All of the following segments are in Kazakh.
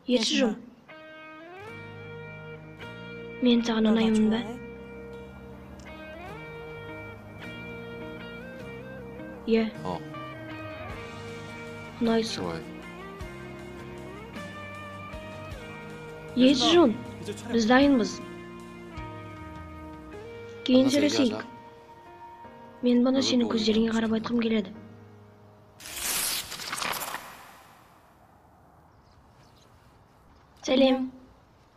Етші мен саған ұнаймын ба? Е. Ұнайсың. Етші біз дайынбыз. Кейін сөйлесейік. Мен бұны сенің көздеріңе қарап айтқым келеді. Сәлем.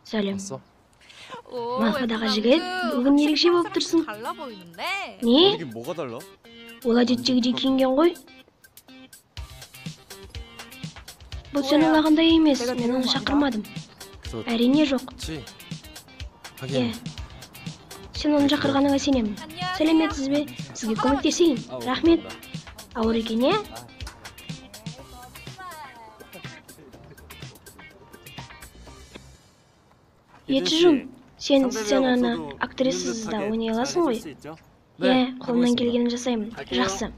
Сәлем. Малқадағы жігіт, бүгін ерекше болып тұрсың. Не? Ол әдеттегідей киінген ғой? Бұл сен ойлағандай емес, мен оны шақырмадым. Әрине жоқ. Сен оны шақырғаныңа сенемін. Сәлеметсіз бе? Сізге көмектесейін. Рахмет. Ауыр екен, е? Етші сен сценаны актрисасызда ойнай аласың ғой? Қолымнан келгенін жасаймын. Жақсы.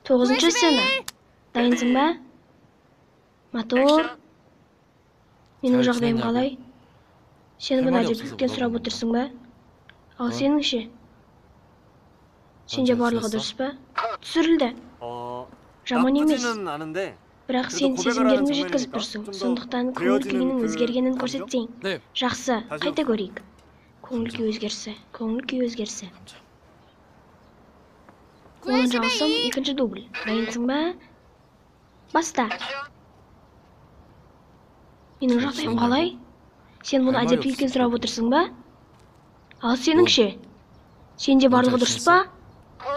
9-шы сцена. Дайынсың ба? Мотор. Менің жағдайым қалай? Сен бұны әдептіліктен сұрап отырсың ба? Ал сенің ше? Сенде барлығы дұрыс па? Түсірілді. Жаман емес. Бірақ сен сезімдеріңді жеткізіп тұрсың. Сондықтан көңіл-күйінің өзгергенін көрсетсең. Жақсы, қайта көрейік. Көңіл-күй өзгерісі. Оның жауысым 2-ші дубль. Дайынсың ба? Баста. Менің жағдайым қалай? Сен мұны әдептіліктен сұрап отырсың ба? Ал сенің ше? Сенде барлығы дұрыс па?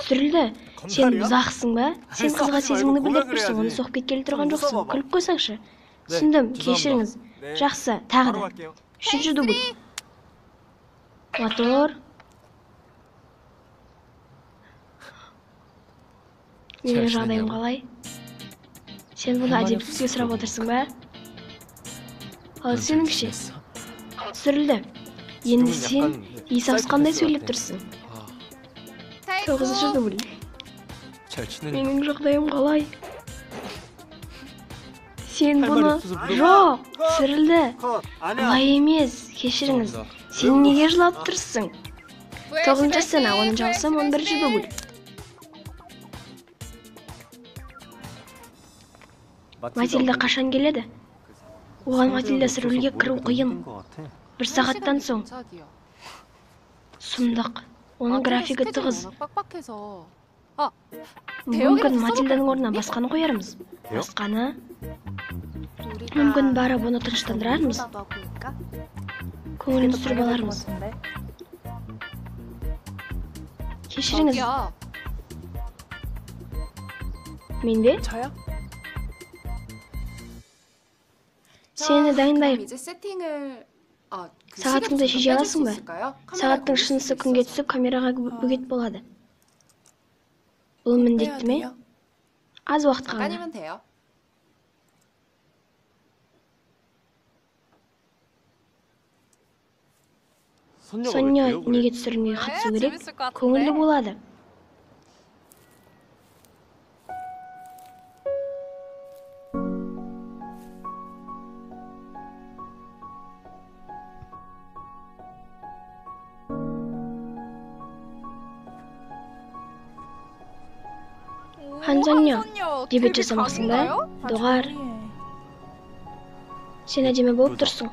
Түсірілді. Сен бұзақсың ба? Сен қызға сезіміңді білдіріп тұрсың, оны соғып кеткелі тұрған жоқсың. Күліп қойсаңшы. Түсіндім, кешіріңіз. Жақсы, тағы да. 3-ші дубль. Мотор. Менің жағдайым қалай? Сен бұны әдептілікте сұрап отырсың ба? Ал сенің ше? Түсірілді. Енді сен иіс ауысқандай сөйлеп тұрсың. 9-шы дубль. Менің жағдайым қалай? Сен бұны... Жоқ, түсірілді. Олай емес, кешіріңіз. Сен неге жылап тұрсың? 9-шы сцена, оның жауысым 11-ші дубль. Матильда қашан келеді? Оған Матильдасы рөлге кіру қиын. 1 сағаттан соң. Сұмдық. Оның графигі тығыз. Мүмкін Матильданың орнына басқаны қоярмыз. Басқаны? Мүмкін барып оны тыныштандырармыз. Көңілін түсіріп алармыз. Кешіріңіз. Мен бе? Сені дайындайық. Сағатыңды шеше аласың ба? Сағаттың шынысы күнге түсіп камераға бөгет болады. Бұл міндетті ме? Аз уақыт қалды. Соня неге түсірілімге қатысу керек? Көңілді болады. Ханзоня, дебют жасамақсың ба? Доғар. Сен әдемі болып тұрсың.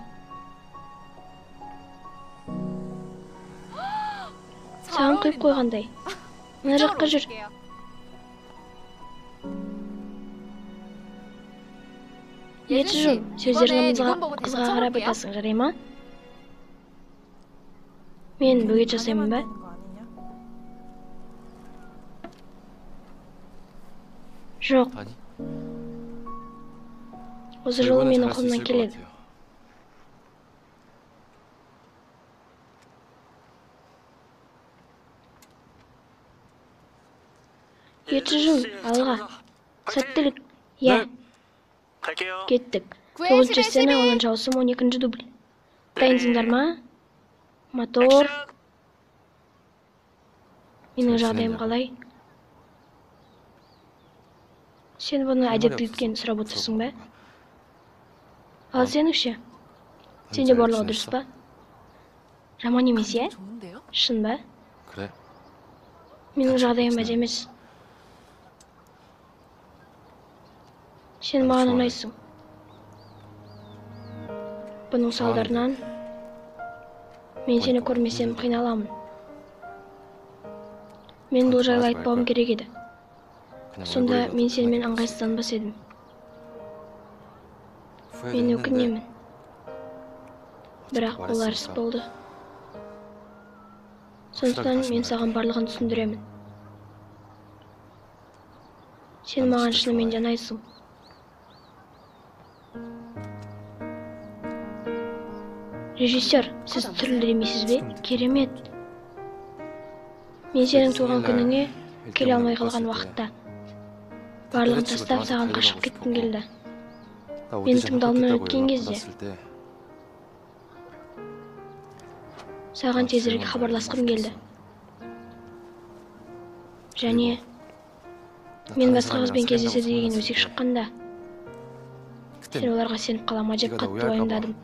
Саған құйып қойғандай. Мына жаққа жүр. Етші, сөздеріңізға қызға қарап айтасың, жарай ма? Мен бөгет жасаймын ба? Жоқ. Осы жолы менің қолымнан келеді. Етші, алға. Сәттілік. Кеттік. 9-шы сцена, оның жауысым 12-ші дубль. Дайынсыңдар ма? Мотор. Менің жағдайым қалай? Сен бұны әдептіліктен сұрап отырсың ба? Ал сеніңше? Сенде барлығы дұрыс па? Жаман емес, е? Шын ба? 그래. Менің жағдайым әдемі емес. Сен маған ұнайсың. Бұның салдарынан мен сені көрмесем қиналамын. Мен бұл жайлы айтпауым керек еді. Сонда мен сенімен ыңғайсызданбас едім. Мен өкінемін. Бірақ ол арыс болды. Сондықтан мен саған барлығын түсіндіремін. Сен маған шынымен де ұнайсың. Режиссер, сіз түрлі демейсіз бе? Керемет. Мен сенің туған күніңе келе алмай қалған уақытта барлығын тастап саған қашып кеткім келді. Мен тыңдалымнан өткен кезде саған тезірек хабарласқым келді. Және мен басқа қызбен кездеседі деген өсек шыққанда сен оларға сеніп қалама деп қатты уайымдадым.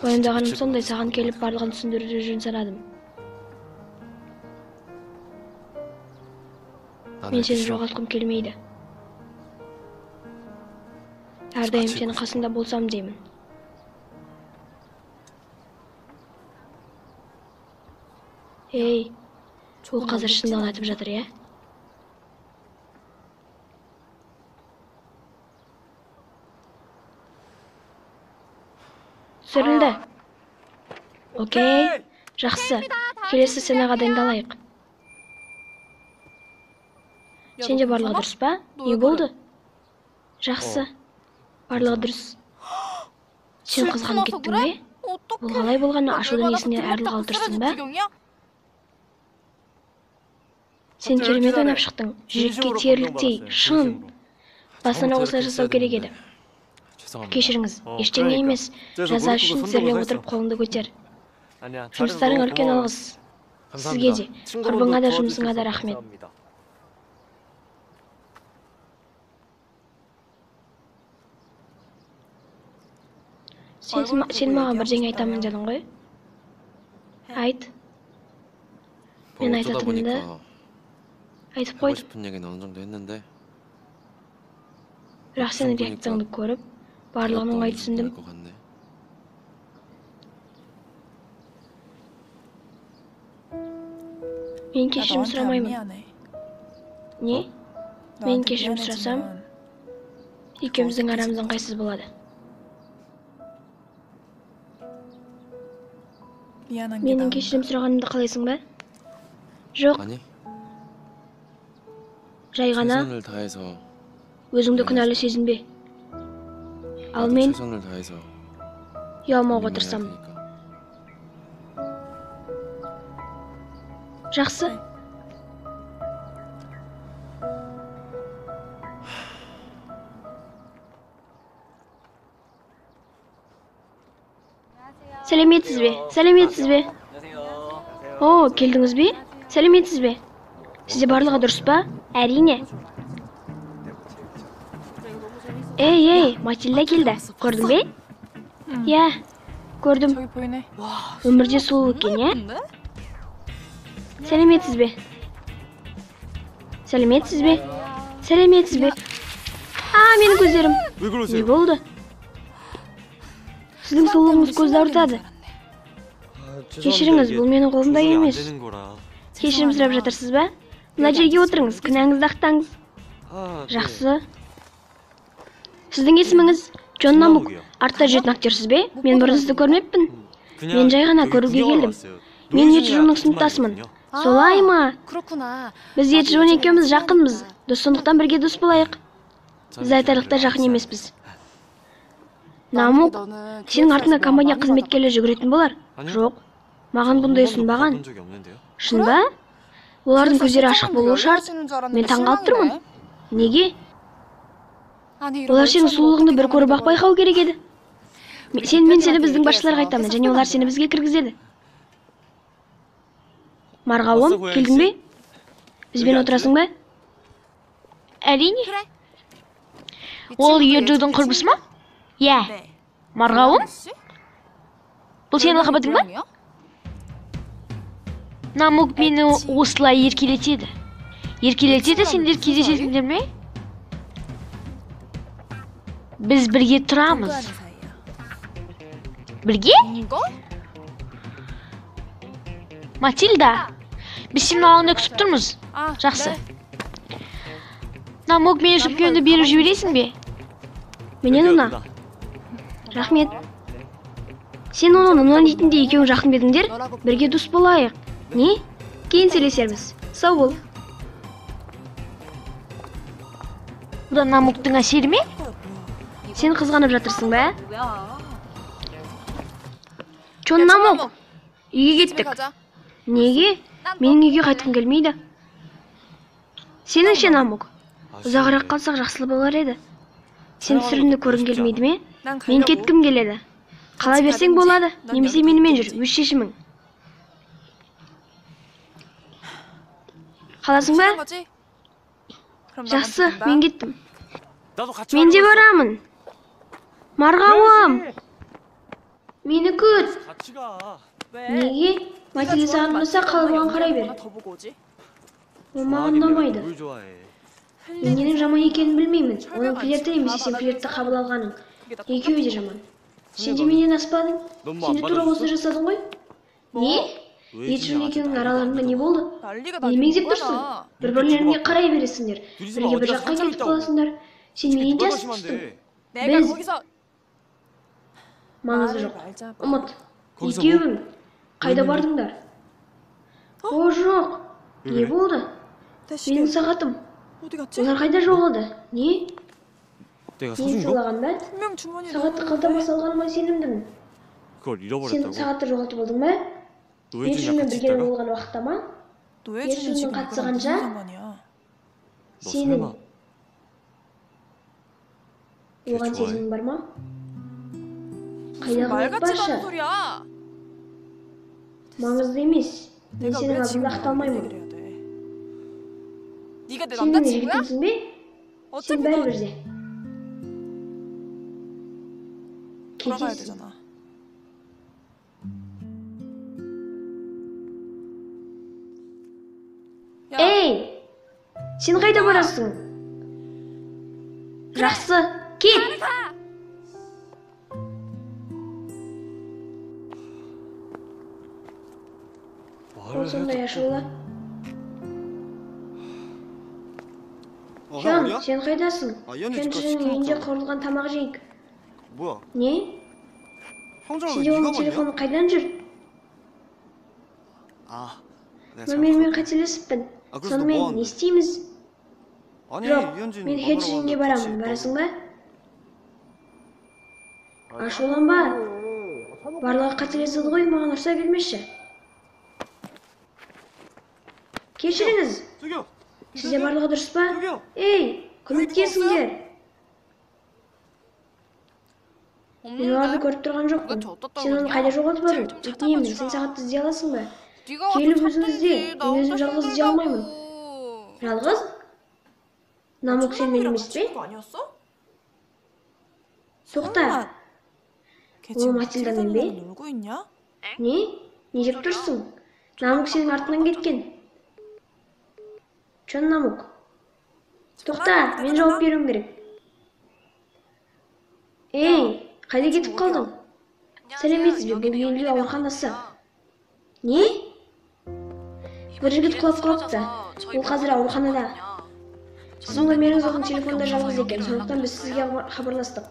Уайымдағаным сондай, саған келіп барлығын түсіндіруді жөн санадым. Мен сені жоғалтқым келмейді. Әрдайым сенің қасында болсам деймін. Ей, ол қазір шындығын айтып жатыр, е? Түсірілді. Окей, жақсы. Келесі сценаға дайындалайық. Сенде барлығы дұрыс па? Не болды? Жақсы. Барлығы дұрыс. Сен қызғанып кеттің бе? Бұл қалай болғаны ашудың есіне әріл қалдырсың ба? Сен керемет ойнап шықтың. Жүрекке тиерліктей, шын. Басына осылай жасау керек еді. Кешіріңіз, ештеңе емес. Жаза үшін тізерлеп отырып қолыңды көтер. Жұмыстарың үлкен алғыс. Сізге де, құрбыңа да жұмысыңа да рахмет. Сен маған бірдеңе айтамын дедің ғой? Айт. Мен айтатынымды айтып қойдым. Бірақ сенің реакцияңды көріп, барлығын оңай түсіндім. Мен кешірім сұрамаймын. Не? Мен кешірім сұрасам, екеуміздің арамыз ыңғайсыз болады. Менің кешірім сұрағанымды қалайсың ба? Жоқ. Жай ғана өзіңді күнәлі сезінбе. Ал мен ұялмауға тырысамын. Жақсы. Сәлеметсіз бе? Сәлеметсіз бе? О, келдіңіз бе? Сәлеметсіз бе? Сізде барлығы дұрыс па? Әрине. Ей, Матильда келді. Көрдің бе? Я, көрдім. Өмірде сұлу екен, я? Сәлеметсіз бе? Сәлеметсіз бе? Сәлеметсіз бе? Менің көздерім. Не болды? Сіздің сұлулығыңыз көзді ауыртады. Кешіріңіз, бұл менің қолымда емес. Кешірім сұрап жатырсыз ба? Мына жерге отырыңыз, күнәңізді ақтаңыз. Жақсы. Сіздің есіміңіз Джон Намук. Артта жүретін актерсіз бе? Мен бұрын сізді көрмеппін. Мен жай ғана көруге келдім. Мен Еджунның сыныптасымын. Солай ма? Біз Еджун екеуміз жақынбыз. Сондықтан бірге дос болайық. Біз айтарлықтай жақын емеспіз. Намук, сенің артыңа компания қызметкерлері жүгіретін болар? Жоқ. Маған бұндай ұсынбаған. Шын ба? Олардың көздері ашық болуы шарт. Мен таңғалып тұрмын. Неге? Олар сенің сұлулығыңды бір көріп-ақ байқау керек еді. Мен сені біздің басшыларға айтамын, және олар сені бізге кіргізеді. Марғауым, келдің бе? Бізбен отырасың ба? Әрине. Ол Еджунның құрбысы ма? Иә. Марғауым? Бұл сенің лақабатың ба? Намук мені осылай еркелетеді. Еркелетеді, сендер кездесесіңдер ме? Біз бірге тұрамыз. Бірге? Матильда, біз сенің алаңда күтіп тұрмыз. Жақсы. Намук мені сөмкемді беріп жібересің бе? Менен ұна. Рахмет. Сен оны ұнан дейтінде екеуің жақын бедіңдер, бірге дос болайық. Не? Кейін сөйлесерміз. Сау бол. Бұда Намуктың әсері ме? Сен қызғанып жатырсың ба? Чон Намук, үйге кеттік. Неге? Менің үйге қайтқым келмейді. Сеніңше Намук, ұзағырақ қалсақ жақсылы болар еді. Сен сүрімді көргің келмейді ме? Мен кеткім келеді. Қала берсең болады, немесе менімен жүр, өз шешімің. Қаласың ба? Жақсы, мен кеттім. Мен де барамын. Марғауым! Мені күт! Неге? Матильда саған ұнаса қалып оған қарай бер. Ол маған ұнамайды. Мен ненің жаман екенін білмеймін. Оның флирті немесе сен флиртті қабыл алғаның. Екеуі де жаман. Сен де менен аспадың. Сен де тура осыны жасадың ғой. Не? Етшің екеуінің араларында не болды? Не меңзеп тұрсың? Бір-бірлеріңе қарай бересіңдер. Бірге бір жаққа кетіп қаласыңдар. Сен менен де асып түстің. Біз... Маңызы жоқ. Ұмыт. Екеуің. Қайда бардыңдар? О, жоқ. Не болды? Менің сағатым. Олар қайда жоғалды? Не? Мен сыйлаған ба? Сағатты қалтама салғаныма сенімдімін. Сен сағатты жоғалтып болдың ба? Ержүнмен бірге болған уақытта ма? Ержүннің қатысығанша? Сенің оған сезімің бар ма? Қайдағы айтпашы? Маңызды емес. Мен сенің алдында ақталмаймын. Сен мені жігітімсің бе? Сен бәрі бірде. Кетесің. Ей! Сен қайда барасың? Жақсы, кет! Ол сондай ашулы. Хён, сен қайдасың? Хёншінің үйінде құрылған тамақ жейік. Не? Сенде оның телефоны қайдан жүр? Номермен қателесіппін. Сонымен не істейміз? Жоқ, мен Хёншінге барамын. Барасың ба? Ашуланба. Барлығы қателеседі ғой, маған ұрса келмеші. Кешіріңіз. Сізде барлығы дұрыс па? Ей, көмектесіңдер. Мен оларды көріп тұрған жоқпын. Сен оны қайда жоғалтып бардың? Өтінемін, сен сағатты іздей аласың ба? Келіп өзің ізде. Мен өзім жалғыз іздей алмаймын. Жалғыз? Намук сенмен емес пе? Тоқта. Ол Матильдамен бе? Не? Не жеп тұрсың? Намук сенің артынан кеткен. Чон Намук. Тоқта, мен жауап беруім керек. Ей, қайда кетіп қалдың? Сәлеметсіз бе, бұл елді ауруханасы. Не? Бір жігіт құлап қалыпты. Ол қазір ауруханада. Сіздің номеріңіз оған телефонда жалғыз екен, сондықтан біз сізге хабарластық.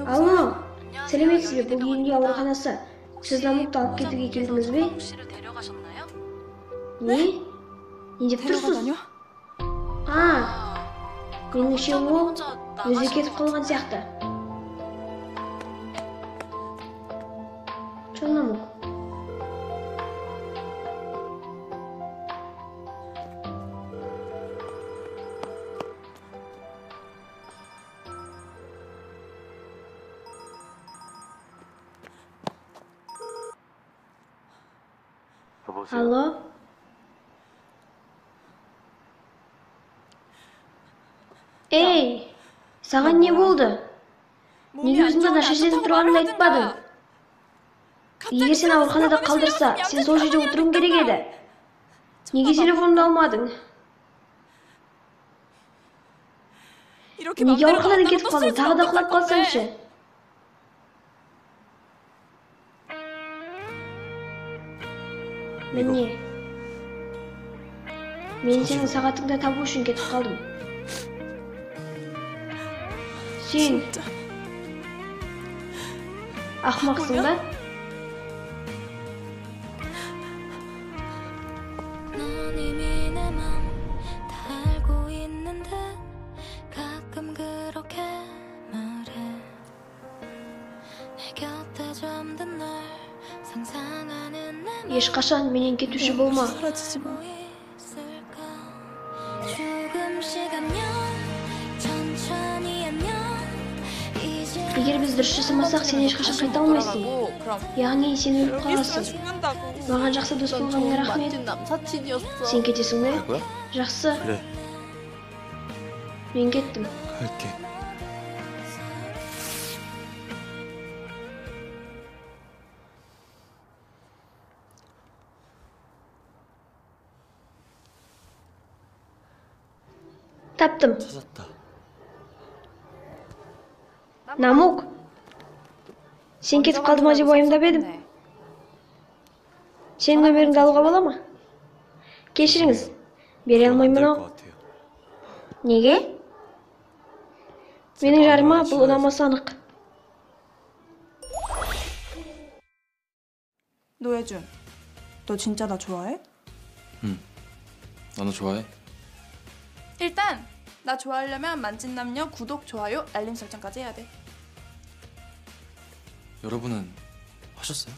Алло, сәлеметсіз бе, бұл елді ауруханасы. Сіз Намукты алып кетуге келдіңіз бе? Не? Не деп тұрсыз? Меніңше ол өзі кетіп қалған сияқты. Чон Намук. Алло? Ей, саған не болды? Неге өзіңді нашар сезініп тұрғанын айтпадың? Егер сені ауруханада қалдырса, сен сол жерде отыруың керек еді. Неге телефонды алмадың? Неге ауруханадан кетіп қалдың? Тағы да құлап қалсаңшы. Міне. Мен сенің сағатыңды табу үшін кетіп қалдым. Сен ақымақсың ба? 넌 이미 내 맘 다 알고 있는데 가끔 그렇게 말해 내 곁에 잠든 널 상상하는 내 ешқашан менен кетуші болма. 사라지지 마. 있을까 조금씩 안녕 천천히 안녕 이제 Егер біз дұрыс жасамасақ, сен ешқашан қайта алмайсың. 그럼 Яғни сен өліп 여기 있으면 қаласың. 죽는다고. Маған жақсы дос 넌 болғаныңа 좋은 рахмет. 멋진 남사친이었어. Сен кетесің бе? 갈 거야? Жақсы, 그래, мен кеттім. 갈게. Таптым. 찾았다. Намук. Сен кетіп қалды ма деп уайымдап едім. Сенің нөміріңді алуға бола ма? Кешіріңіз, бере алмаймын 안될 ау. 것 같아요. Неге? Менің жарыма бұл ұнамасы анық. 노예준, 너 진짜 나 좋아해? 응. 너는 좋아해? 일단 나 좋아하려면 만진남녀 구독, 좋아요, 알림 설정까지 해야 돼. 여러분은 하셨어요?